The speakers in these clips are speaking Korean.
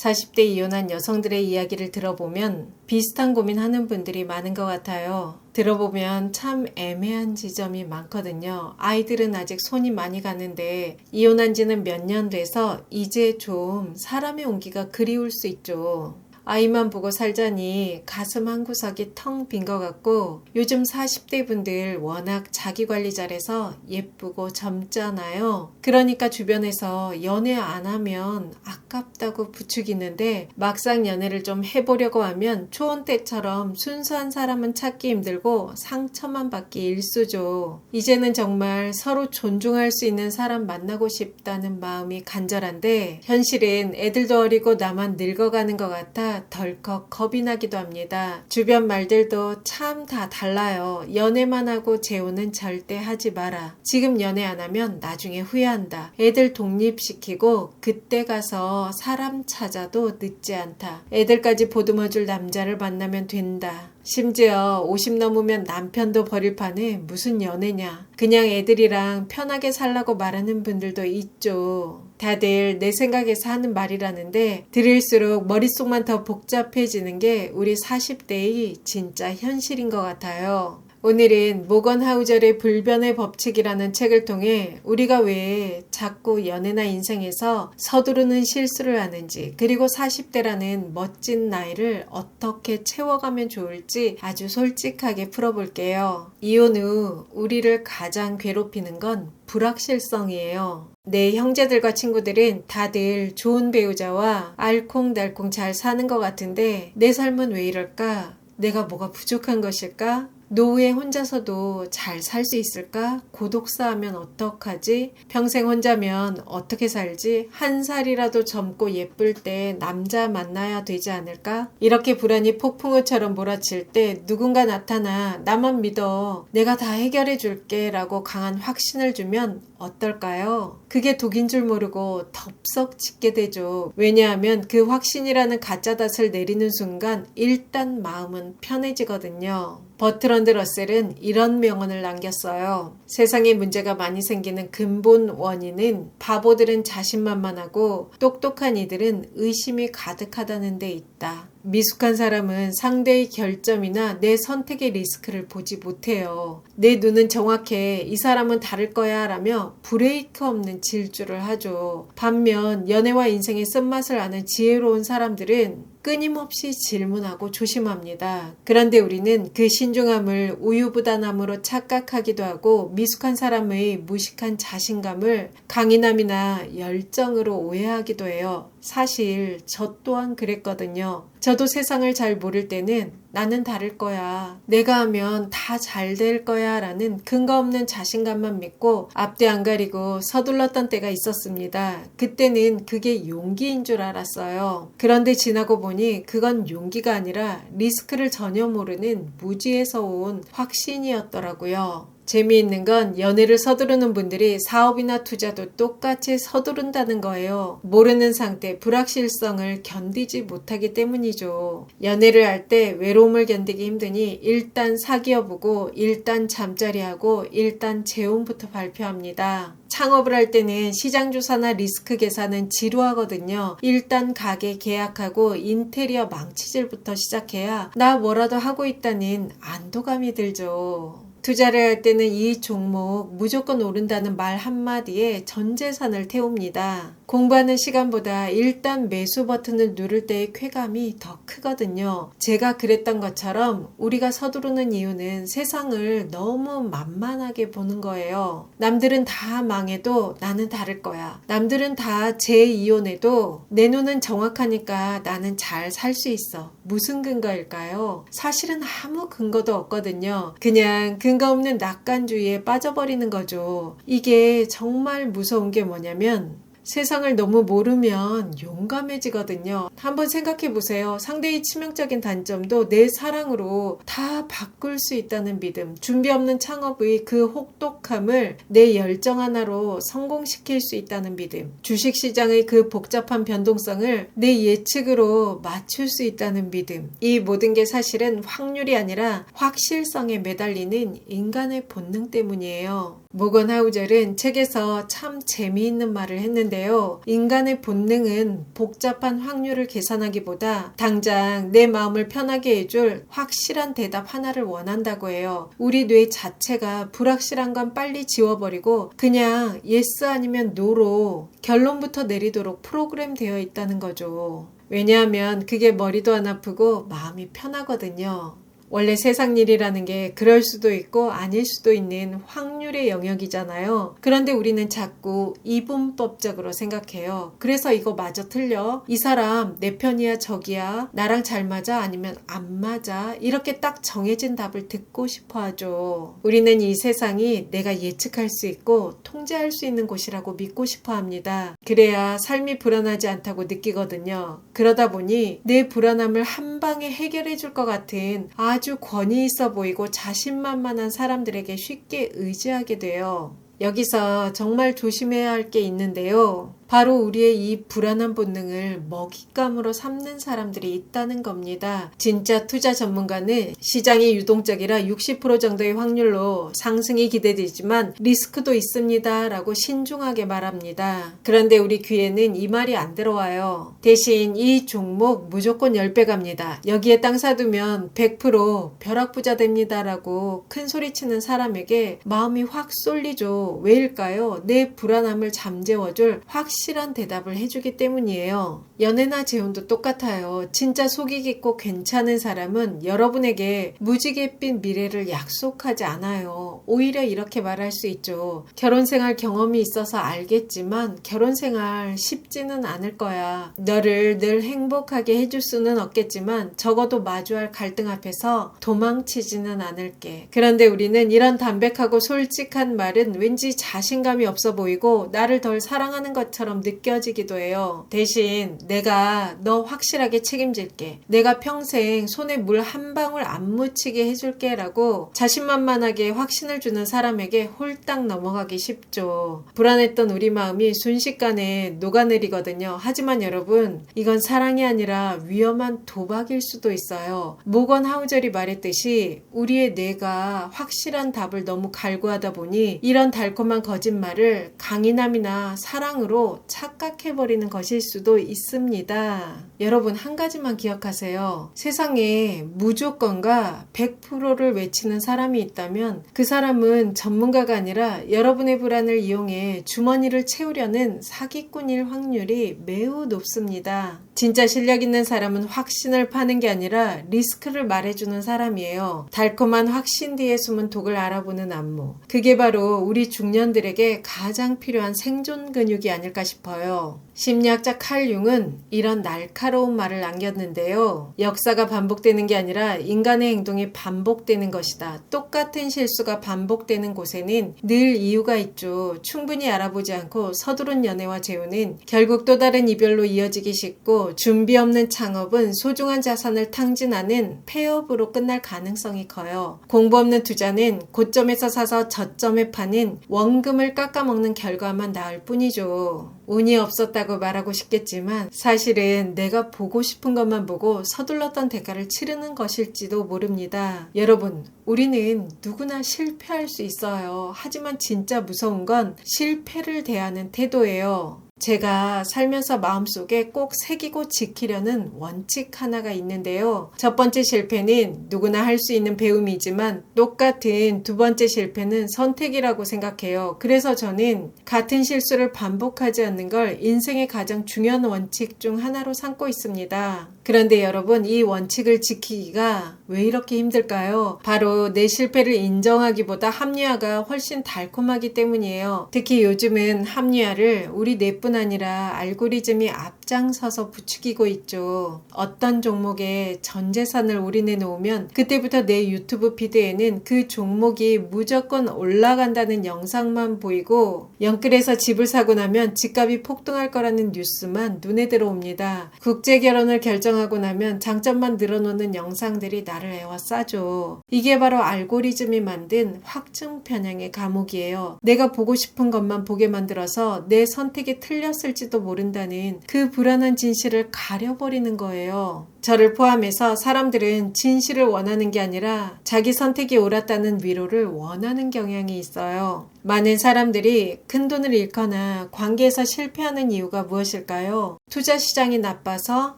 40대 이혼한 여성들의 이야기를 들어보면 비슷한 고민하는 분들이 많은 것 같아요. 들어보면 참 애매한 지점이 많거든요. 아이들은 아직 손이 많이 가는데 이혼한 지는 몇 년 돼서 이제 좀 사람의 온기가 그리울 수 있죠. 아이만 보고 살자니 가슴 한 구석이 텅 빈 것 같고, 요즘 40대 분들 워낙 자기 관리 잘해서 예쁘고 젊잖아요. 그러니까 주변에서 연애 안 하면 아깝다고 부추기는데, 막상 연애를 좀 해보려고 하면 초혼 때처럼 순수한 사람은 찾기 힘들고 상처만 받기 일쑤죠. 이제는 정말 서로 존중할 수 있는 사람 만나고 싶다는 마음이 간절한데, 현실은 애들도 어리고 나만 늙어가는 것 같아 덜컥 겁이 나기도 합니다. 주변 말들도 참 다 달라요. 연애만 하고 재혼은 절대 하지 마라. 지금 연애 안 하면 나중에 후회한다. 애들 독립시키고 그때 가서 사람 찾아도 늦지 않다. 애들까지 보듬어줄 남자를 만나면 된다. 심지어 50 넘으면 남편도 버릴 판에 무슨 연애냐. 그냥 애들이랑 편하게 살라고 말하는 분들도 있죠. 다들 내 생각에서 하는 말이라는데 들을수록 머릿속만 더 복잡해지는 게 우리 40대의 진짜 현실인 것 같아요. 오늘은 모건 하우절의 불변의 법칙이라는 책을 통해 우리가 왜 자꾸 연애나 인생에서 서두르는 실수를 하는지, 그리고 40대라는 멋진 나이를 어떻게 채워가면 좋을지 아주 솔직하게 풀어볼게요. 이혼 후 우리를 가장 괴롭히는 건 불확실성이에요. 내 형제들과 친구들은 다들 좋은 배우자와 알콩달콩 잘 사는 것 같은데 내 삶은 왜 이럴까? 내가 뭐가 부족한 것일까? 노후에 혼자서도 잘 살 수 있을까? 고독사하면 어떡하지? 평생 혼자면 어떻게 살지? 한 살이라도 젊고 예쁠 때 남자 만나야 되지 않을까? 이렇게 불안이 폭풍우처럼 몰아칠 때 누군가 나타나 나만 믿어. 내가 다 해결해 줄게 라고 강한 확신을 주면 어떨까요? 그게 독인 줄 모르고 덥석 짓게 되죠. 왜냐하면 그 확신이라는 가짜닷을 내리는 순간 일단 마음은 편해지거든요. 버트런드 러셀은 이런 명언을 남겼어요. 세상에 문제가 많이 생기는 근본 원인은 바보들은 자신만만하고 똑똑한 이들은 의심이 가득하다는 데 있다. 미숙한 사람은 상대의 결점이나 내 선택의 리스크를 보지 못해요. 내 눈은 정확해. 이 사람은 다를 거야 라며 브레이크 없는 질주를 하죠. 반면 연애와 인생의 쓴맛을 아는 지혜로운 사람들은 끊임없이 질문하고 조심합니다. 그런데 우리는 그 신중함을 우유부단함으로 착각하기도 하고 미숙한 사람의 무식한 자신감을 강인함이나 열정으로 오해하기도 해요. 사실 저 또한 그랬거든요. 저도 세상을 잘 모를 때는 나는 다를 거야. 내가 하면 다 잘 될 거야 라는 근거 없는 자신감만 믿고 앞뒤 안 가리고 서둘렀던 때가 있었습니다. 그때는 그게 용기인 줄 알았어요. 그런데 지나고 보니 그건 용기가 아니라 리스크를 전혀 모르는 무지에서 온 확신이었더라고요. 재미있는 건 연애를 서두르는 분들이 사업이나 투자도 똑같이 서두른다는 거예요. 모르는 상태, 불확실성을 견디지 못하기 때문이죠. 연애를 할 때 외로움을 견디기 힘드니 일단 사귀어보고 일단 잠자리하고 일단 재혼부터 발표합니다. 창업을 할 때는 시장조사나 리스크 계산은 지루하거든요. 일단 가게 계약하고 인테리어 망치질부터 시작해야 나 뭐라도 하고 있다는 안도감이 들죠. 투자를 할 때는 이 종목 무조건 오른다는 말 한마디에 전 재산을 태웁니다. 공부하는 시간보다 일단 매수 버튼을 누를 때의 쾌감이 더 크거든요. 제가 그랬던 것처럼 우리가 서두르는 이유는 세상을 너무 만만하게 보는 거예요. 남들은 다 망해도 나는 다를 거야. 남들은 다 재이혼해도 내 눈은 정확하니까 나는 잘 살 수 있어. 무슨 근거일까요? 사실은 아무 근거도 없거든요. 그냥 근거 없는 낙관주의에 빠져버리는 거죠. 이게 정말 무서운 게 뭐냐면 세상을 너무 모르면 용감해지거든요. 한번 생각해 보세요. 상대의 치명적인 단점도 내 사랑으로 다 바꿀 수 있다는 믿음. 준비 없는 창업의 그 혹독함을 내 열정 하나로 성공시킬 수 있다는 믿음. 주식시장의 그 복잡한 변동성을 내 예측으로 맞출 수 있다는 믿음. 이 모든 게 사실은 확률이 아니라 확실성에 매달리는 인간의 본능 때문이에요. 모건 하우절은 책에서 참 재미있는 말을 했는데 있는데요. 인간의 본능은 복잡한 확률을 계산하기보다 당장 내 마음을 편하게 해줄 확실한 대답 하나를 원한다고 해요. 우리 뇌 자체가 불확실한 건 빨리 지워버리고 그냥 yes 아니면 no로 결론부터 내리도록 프로그램 되어 있다는 거죠. 왜냐하면 그게 머리도 안 아프고 마음이 편하거든요. 원래 세상 일이라는 게 그럴 수도 있고 아닐 수도 있는 확률의 영역이잖아요. 그런데 우리는 자꾸 이분법적으로 생각해요. 그래서 이거 마저 틀려. 이 사람 내 편이야 적이야. 나랑 잘 맞아 아니면 안 맞아. 이렇게 딱 정해진 답을 듣고 싶어 하죠. 우리는 이 세상이 내가 예측할 수 있고 통제할 수 있는 곳이라고 믿고 싶어 합니다. 그래야 삶이 불안하지 않다고 느끼거든요. 그러다 보니 내 불안함을 한 방에 해결해 줄 것 같은 아주 권위 있어 보이고 자신만만한 사람들에게 쉽게 의지하게 돼요. 여기서 정말 조심해야 할 게 있는데요. 바로 우리의 이 불안한 본능을 먹잇감으로 삼는 사람들이 있다는 겁니다. 진짜 투자 전문가는 시장이 유동적이라 60% 정도의 확률로 상승이 기대되지만 리스크도 있습니다 라고 신중하게 말합니다. 그런데 우리 귀에는 이 말이 안 들어와요. 대신 이 종목 무조건 10배 갑니다. 여기에 땅 사두면 100% 벼락부자 됩니다 라고 큰 소리치는 사람에게 마음이 확 쏠리죠. 왜일까요? 내 불안함을 잠재워줄 확실한 대답을 해주기 때문이에요. 연애나 재혼도 똑같아요. 진짜 속이 깊고 괜찮은 사람은 여러분에게 무지갯빛 미래를 약속하지 않아요. 오히려 이렇게 말할 수 있죠. 결혼생활 경험이 있어서 알겠지만 결혼생활 쉽지는 않을 거야. 너를 늘 행복하게 해줄 수는 없겠지만 적어도 마주할 갈등 앞에서 도망치지는 않을게. 그런데 우리는 이런 담백하고 솔직한 말은 왠지 자신감이 없어 보이고 나를 덜 사랑하는 것처럼 느껴지기도 해요. 대신 내가 너 확실하게 책임질게. 내가 평생 손에 물 한 방울 안 묻히게 해줄게 라고 자신만만하게 확신을 주는 사람에게 홀딱 넘어가기 쉽죠. 불안했던 우리 마음이 순식간에 녹아내리거든요. 하지만 여러분, 이건 사랑이 아니라 위험한 도박일 수도 있어요. 모건 하우젤이 말했듯이 우리의 뇌가 확실한 답을 너무 갈구하다 보니 이런 달콤한 거짓말을 강인함이나 사랑으로 착각해버리는 것일 수도 있습니다. 여러분, 한 가지만 기억하세요. 세상에 무조건과 100%를 외치는 사람이 있다면 그 사람은 전문가가 아니라 여러분의 불안을 이용해 주머니를 채우려는 사기꾼일 확률이 매우 높습니다. 진짜 실력 있는 사람은 확신을 파는 게 아니라 리스크를 말해주는 사람이에요. 달콤한 확신 뒤에 숨은 독을 알아보는 안무. 그게 바로 우리 중년들에게 가장 필요한 생존 근육이 아닐까 싶어요. 심리학자 칼 융은 이런 날카로운 말을 남겼는데요. 역사가 반복되는 게 아니라 인간의 행동이 반복되는 것이다. 똑같은 실수가 반복되는 곳에는 늘 이유가 있죠. 충분히 알아보지 않고 서두른 연애와 재혼은 결국 또 다른 이별로 이어지기 쉽고 준비 없는 창업은 소중한 자산을 탕진하는 폐업으로 끝날 가능성이 커요. 공부 없는 투자는 고점에서 사서 저점에 파는 원금을 깎아먹는 결과만 나을 뿐이죠. 운이 없었다고 말하고 싶겠지만 사실은 내가 보고 싶은 것만 보고 서둘렀던 대가를 치르는 것일지도 모릅니다. 여러분, 우리는 누구나 실패할 수 있어요. 하지만 진짜 무서운 건 실패를 대하는 태도예요. 제가 살면서 마음속에 꼭 새기고 지키려는 원칙 하나가 있는데요. 첫 번째 실패는 누구나 할 수 있는 배움이지만 똑같은 두 번째 실패는 선택이라고 생각해요. 그래서 저는 같은 실수를 반복하지 않는 걸 인생의 가장 중요한 원칙 중 하나로 삼고 있습니다. 그런데 여러분, 이 원칙을 지키기가 왜 이렇게 힘들까요? 바로 내 실패를 인정하기보다 합리화가 훨씬 달콤하기 때문이에요. 특히 요즘은 합리화를 우리 뇌뿐 아니라 알고리즘이 앞장서서 부추기고 있죠. 어떤 종목에 전 재산을 올인해 놓으면 그때부터 내 유튜브 피드에는 그 종목이 무조건 올라간다는 영상만 보이고 영끌에서 집을 사고 나면 집값이 폭등할 거라는 뉴스만 눈에 들어옵니다. 국제 결혼을 결정하고 나면 장점만 늘어놓는 영상들이 나를 에워싸죠. 이게 바로 알고리즘이 만든 확증 편향의 감옥이에요. 내가 보고 싶은 것만 보게 만들어서 내 선택이 틀렸을지도 모른다는 그 불안한 진실을 가려버리는 거예요. 저를 포함해서 사람들은 진실을 원하는 게 아니라 자기 선택이 옳았다는 위로를 원하는 경향이 있어요. 많은 사람들이 큰돈을 잃거나 관계에서 실패하는 이유가 무엇일까요? 투자 시장이 나빠서,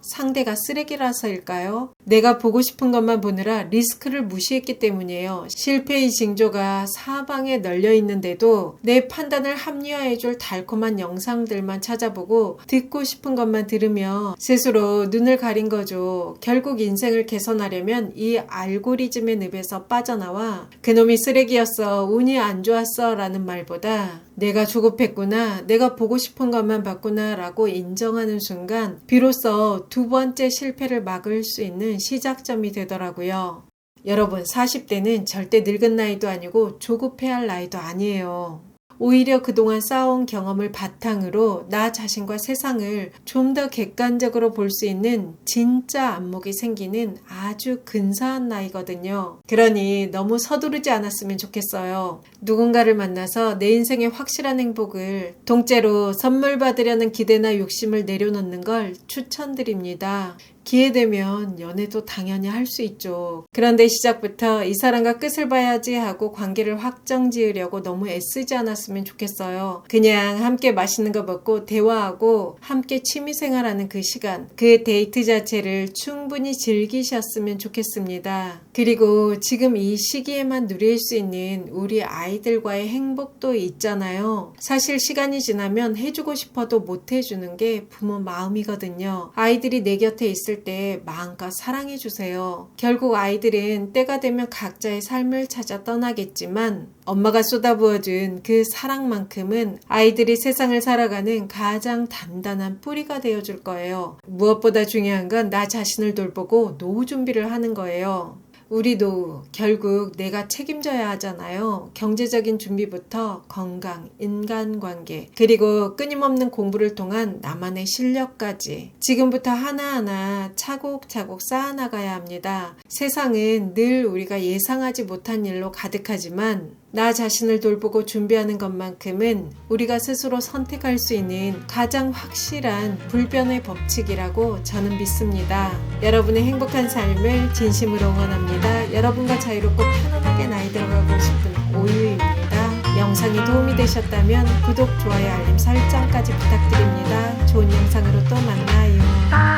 상대가 쓰레기라서일까요? 내가 보고 싶은 것만 보느라 리스크를 무시했기 때문이에요. 실패의 징조가 사방에 널려 있는데도 내 판단을 합리화해줄 달콤한 영상들만 찾아보고 듣고 싶은 것만 들으며 스스로 눈을 가린 거죠. 결국 인생을 개선하려면 이 알고리즘의 늪에서 빠져나와 그놈이 쓰레기였어, 운이 안 좋았어 라는 말보다 내가 조급했구나, 내가 보고 싶은 것만 봤구나 라고 인정하는 순간 비로소 두 번째 실패를 막을 수 있는 시작점이 되더라고요. 여러분, 40대는 절대 늙은 나이도 아니고 조급해야 할 나이도 아니에요. 오히려 그동안 쌓아온 경험을 바탕으로 나 자신과 세상을 좀 더 객관적으로 볼 수 있는 진짜 안목이 생기는 아주 근사한 나이거든요. 그러니 너무 서두르지 않았으면 좋겠어요. 누군가를 만나서 내 인생의 확실한 행복을 통째로 선물 받으려는 기대나 욕심을 내려놓는 걸 추천드립니다. 기회되면 연애도 당연히 할 수 있죠. 그런데 시작부터 이 사람과 끝을 봐야지 하고 관계를 확정 지으려고 너무 애쓰지 않았으면 좋겠어요. 그냥 함께 맛있는 거 먹고 대화하고 함께 취미생활하는 그 시간, 그 데이트 자체를 충분히 즐기셨으면 좋겠습니다. 그리고 지금 이 시기에만 누릴 수 있는 우리 아이들과의 행복도 있잖아요. 사실 시간이 지나면 해주고 싶어도 못 해주는 게 부모 마음이거든요. 아이들이 내 곁에 있을 때 마음껏 사랑해주세요. 결국 아이들은 때가 되면 각자의 삶을 찾아 떠나겠지만 엄마가 쏟아부어준 그 사랑만큼은 아이들이 세상을 살아가는 가장 단단한 뿌리가 되어줄 거예요. 무엇보다 중요한 건 나 자신을 돌보고 노후 준비를 하는 거예요. 우리 노후 결국 내가 책임져야 하잖아요. 경제적인 준비부터 건강, 인간관계, 그리고 끊임없는 공부를 통한 나만의 실력까지 지금부터 하나하나 차곡차곡 쌓아나가야 합니다. 세상은 늘 우리가 예상하지 못한 일로 가득하지만 나 자신을 돌보고 준비하는 것만큼은 우리가 스스로 선택할 수 있는 가장 확실한 불변의 법칙이라고 저는 믿습니다. 여러분의 행복한 삶을 진심으로 응원합니다. 여러분과 자유롭고 편안하게 나이 들어가고 싶은 오유입니다. 영상이 도움이 되셨다면 구독, 좋아요, 알림 설정까지 부탁드립니다. 좋은 영상으로 또 만나요.